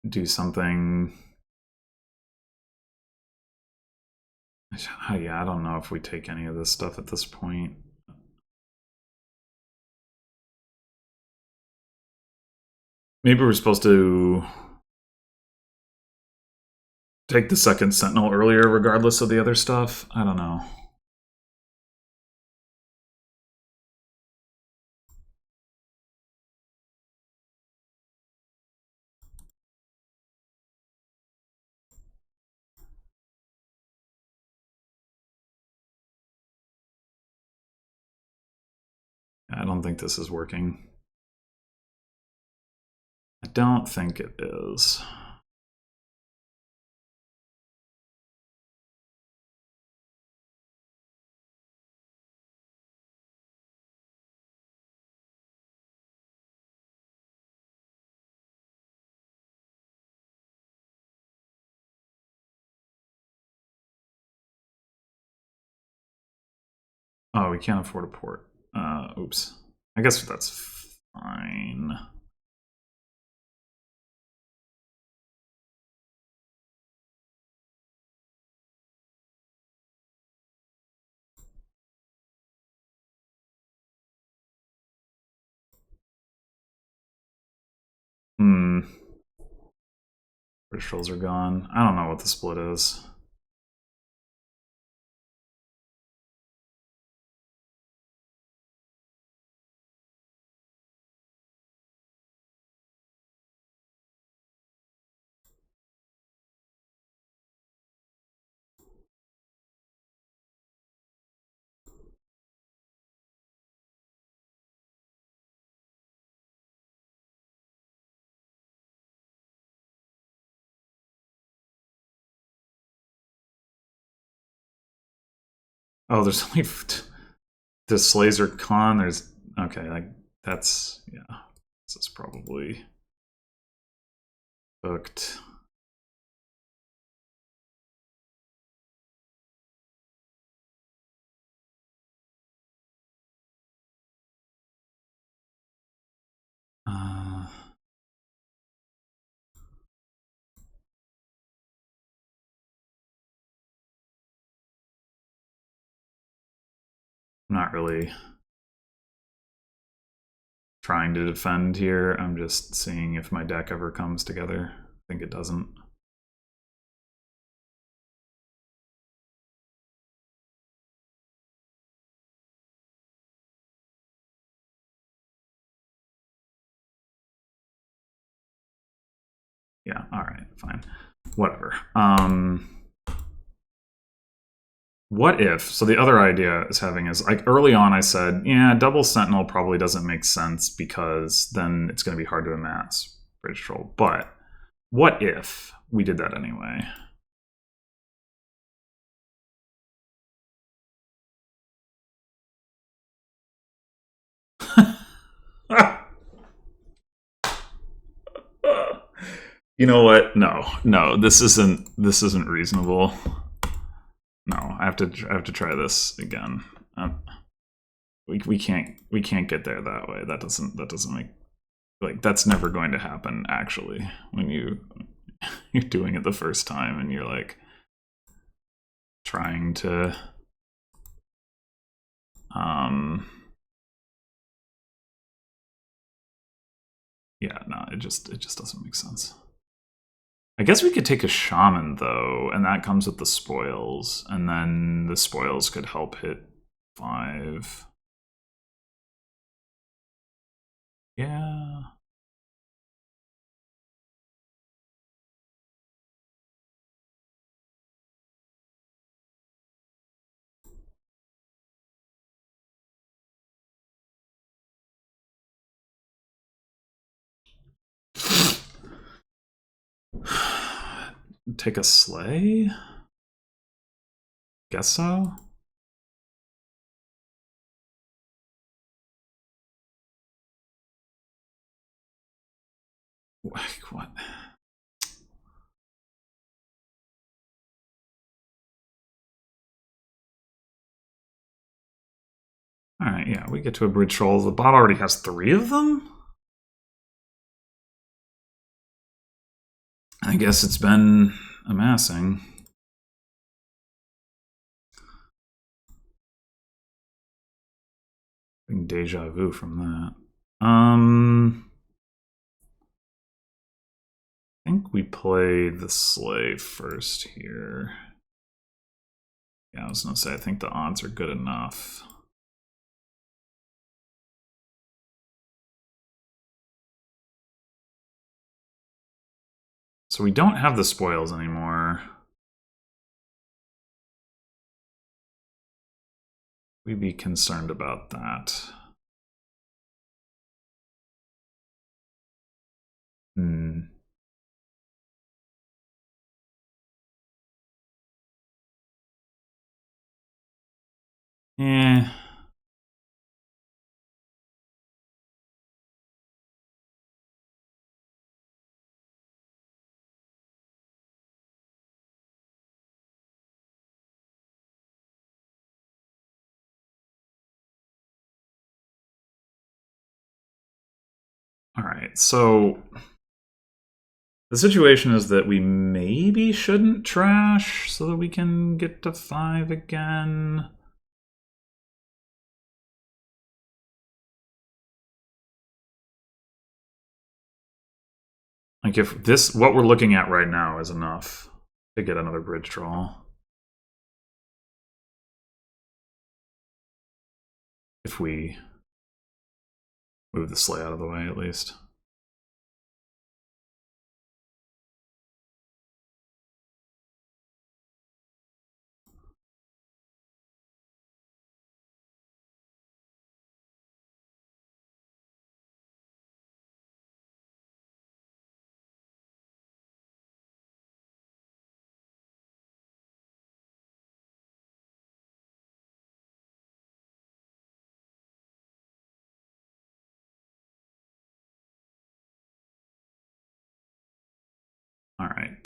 Do something. Yeah, I don't know if we take any of this stuff at this point. Maybe we're supposed to take the second Sentinel earlier, regardless of the other stuff. I don't know. I don't think this is working. I don't think it is. Oh, we can't afford a port. Oops. I guess that's fine. British trolls are gone. I don't know what the split is. Oh, there's only the Slays are con. There's okay, like that's yeah. This is probably booked. I'm not really trying to defend here. I'm just seeing if my deck ever comes together. I think it doesn't. Yeah, all right, fine. Whatever. What if, so the other idea is having is like early on I said, yeah, double sentinel probably doesn't make sense because then it's going to be hard to amass bridge troll. But what if we did that anyway? You know what? No, this isn't reasonable. No, I have to try this again. We can't get there that way. That doesn't make, like, that's never going to happen actually when you're doing it the first time and you're like trying to yeah, no, it just doesn't make sense. I guess we could take a shaman though, and that comes with the spoils, and then the spoils could help hit 5. Yeah. Take a sleigh? Guess so. What? All right, yeah, we get to a bridge troll. The bot already has 3 of them? I guess it's been amassing. Deja vu from that. I think we play the sleigh first here. Yeah, I was gonna say, I think the odds are good enough. So we don't have the spoils anymore. We'd be concerned about that. Yeah. All right, so the situation is that we maybe shouldn't trash so that we can get to 5 again. Like if this, what we're looking at right now is enough to get another bridge troll. If we move the sleigh out of the way, at least.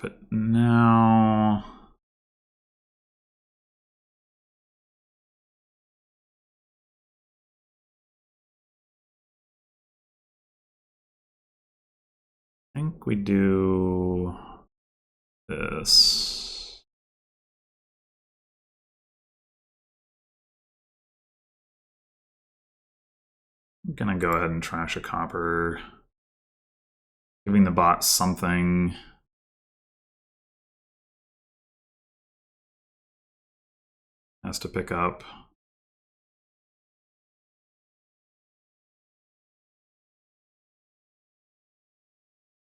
but now... I think we do this. I'm gonna go ahead and trash a copper, giving the bot something. Has to pick up.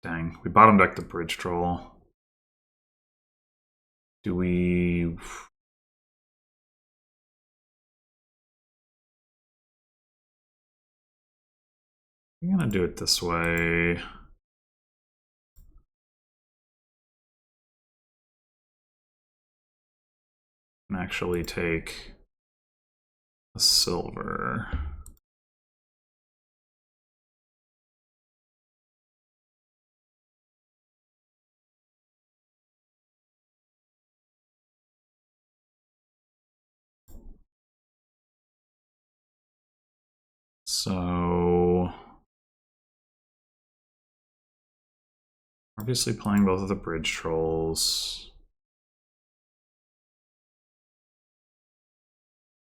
Dang, we bottom decked the bridge troll. Do we... I'm gonna do it this way. And actually take a silver. So obviously playing both of the bridge trolls.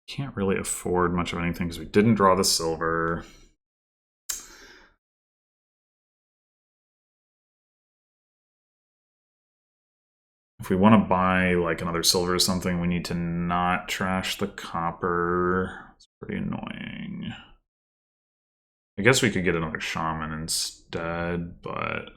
Can't really afford much of anything because we didn't draw the silver. If we want to buy like another silver or something, we need to not trash the copper. It's pretty annoying. I guess we could get another shaman instead, but...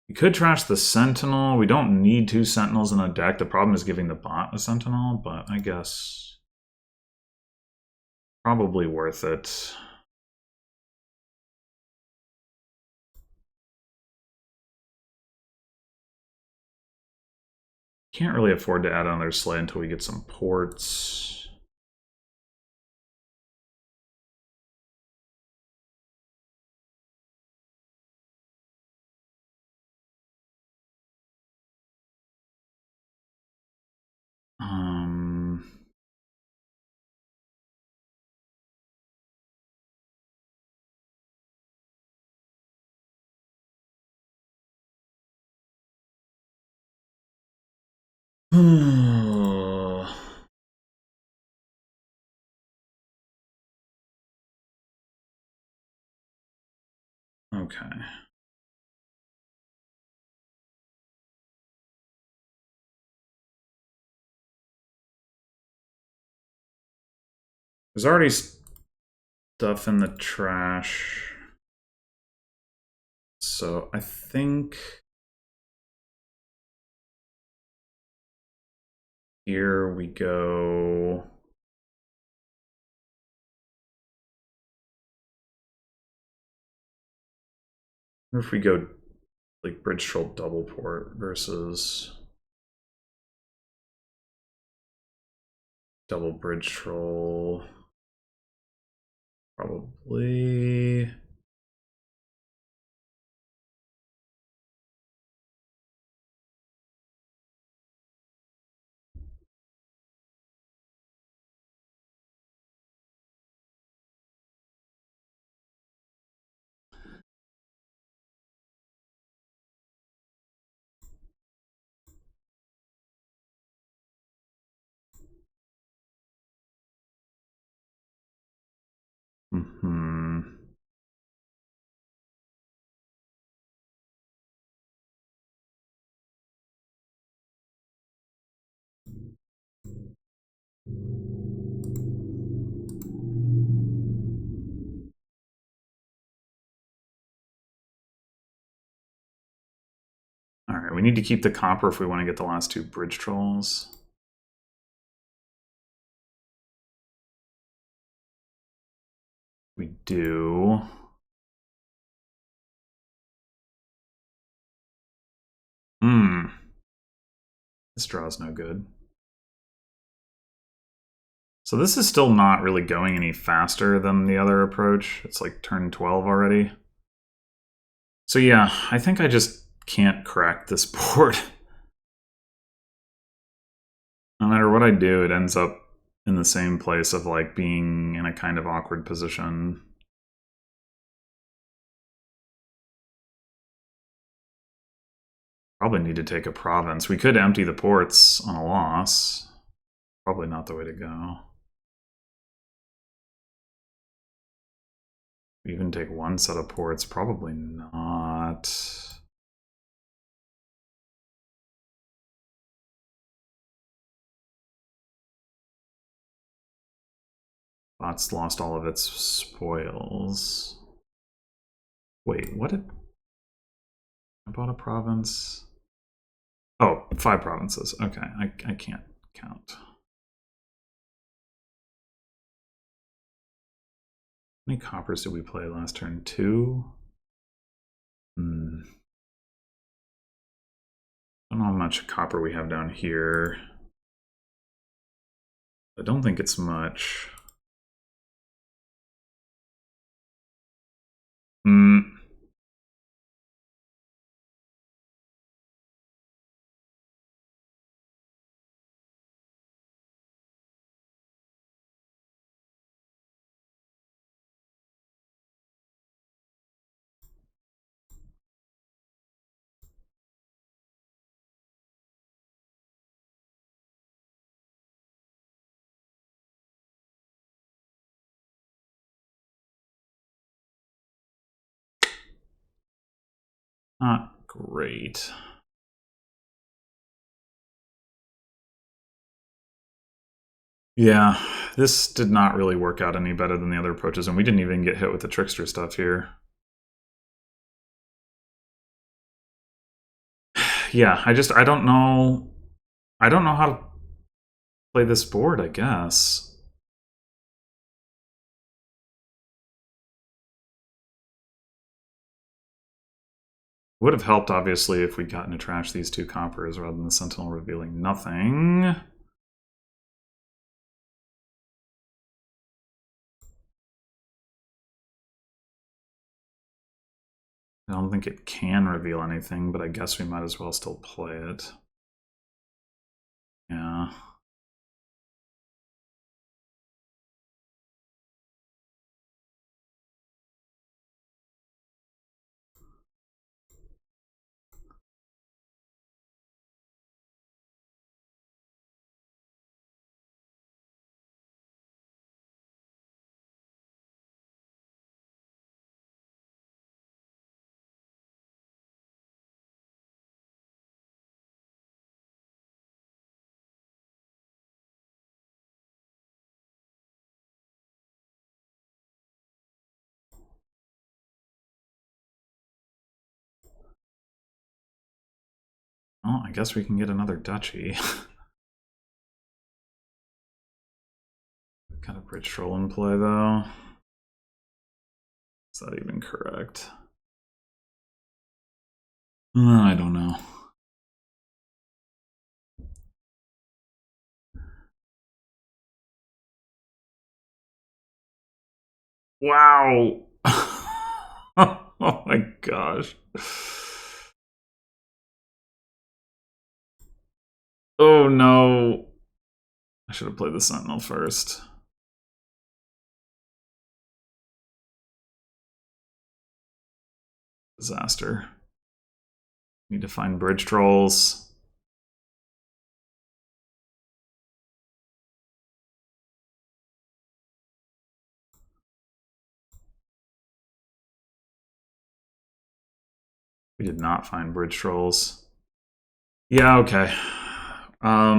we could trash the Sentinel. We don't need 2 Sentinels in a deck. The problem is giving the bot a Sentinel, but I guess probably worth it. Can't really afford to add another Slay until we get some ports. Okay. There's already stuff in the trash. So I think here we go. What if we go like bridge troll double port versus double bridge troll? Probably. All right, we need to keep the copper if we want to get the last 2 bridge trolls. We do. This draw's no good. So this is still not really going any faster than the other approach. It's like turn 12 already. So yeah, I think I just can't crack this board. No matter what I do, it ends up in the same place of like being in a kind of awkward position. Probably need to take a province. We could empty the ports on a loss. Probably not the way to go. Even take one set of ports, probably not. Bot's lost all of its spoils. Wait, what did I bought a province? Oh, 5 provinces. Okay, I can't count. How many coppers did we play last turn? 2? I don't know how much copper we have down here. I don't think it's much. Not great. Yeah, this did not really work out any better than the other approaches, and we didn't even get hit with the trickster stuff here. Yeah, I don't know. I don't know how to play this board, I guess. Would have helped, obviously, if we'd gotten to trash these 2 coppers rather than the Sentinel revealing nothing. I don't think it can reveal anything, but I guess we might as well still play it. Yeah. Well, I guess we can get another duchy. Got a bridge troll in play, though. Is that even correct? I don't know. Wow! Oh my gosh. Oh no. I should have played the Sentinel first. Disaster. Need to find bridge trolls. We did not find bridge trolls. Yeah, okay. I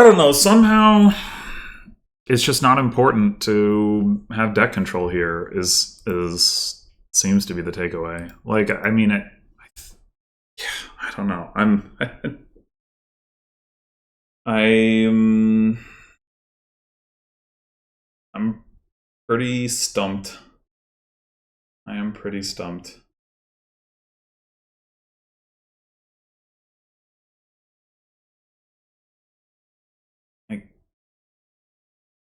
don't know. Somehow, it's just not important to have deck control here. Is seems to be the takeaway. Like, I mean, I don't know. I'm pretty stumped. I am pretty stumped.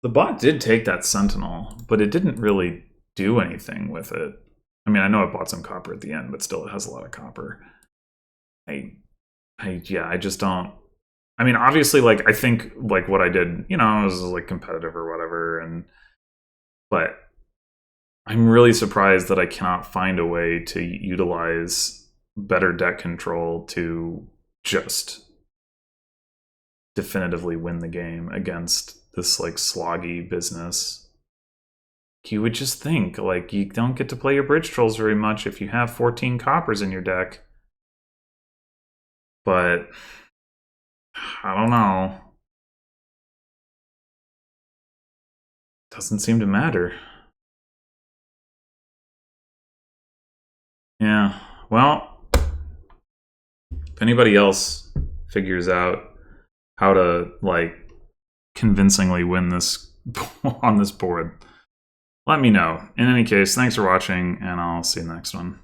The bot did take that Sentinel, but it didn't really do anything with it. I mean, I know it bought some copper at the end, but still it has a lot of copper. I just don't. I mean, obviously, like, I think, like, what I did, you know, was, like, competitive or whatever, but I'm really surprised that I cannot find a way to utilize better deck control to just definitively win the game against this, like, sloggy business. You would just think, like, you don't get to play your bridge trolls very much if you have 14 coppers in your deck. But I don't know. Doesn't seem to matter. Yeah, well, if anybody else figures out how to, like, convincingly win this on this board, let me know. In any case, thanks for watching, and I'll see you next one.